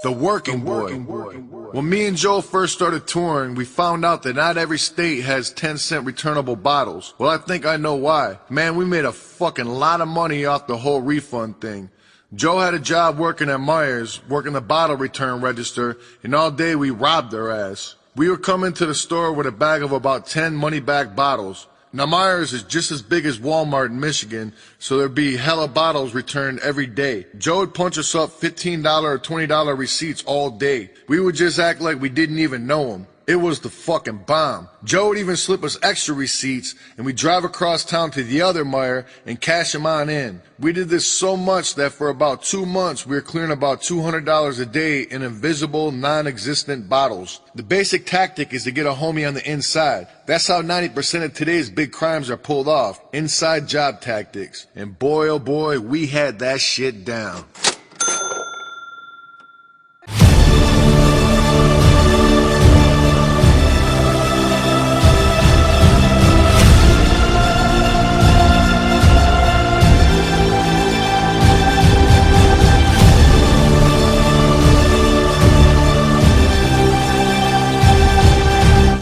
The working boy. When me and Joe first started touring, we found out that not every state has 10-cent returnable bottles. Well, I think I know why. Man, we made a fucking lot of money off the whole refund thing. Joe had a job working at Myers, working the bottle return register, and all day we robbed their ass. We would come into the store with a bag of about 10 money-back bottles. Now Myers is just as big as Walmart in Michigan, so there'd be hella bottles returned every day. Joe would punch us up $15 or $20 receipts all day. We would just act like we didn't even know him. It was the fucking bomb. Joe would even slip us extra receipts, and we'd drive across town to the other Meyer and cash them on in. We did this so much that for about 2 months we were clearing about $200 a day in invisible, non-existent bottles. The basic tactic is to get a homie on the inside. That's how 90% of today's big crimes are pulled off. Inside job tactics. And boy, oh boy, we had that shit down.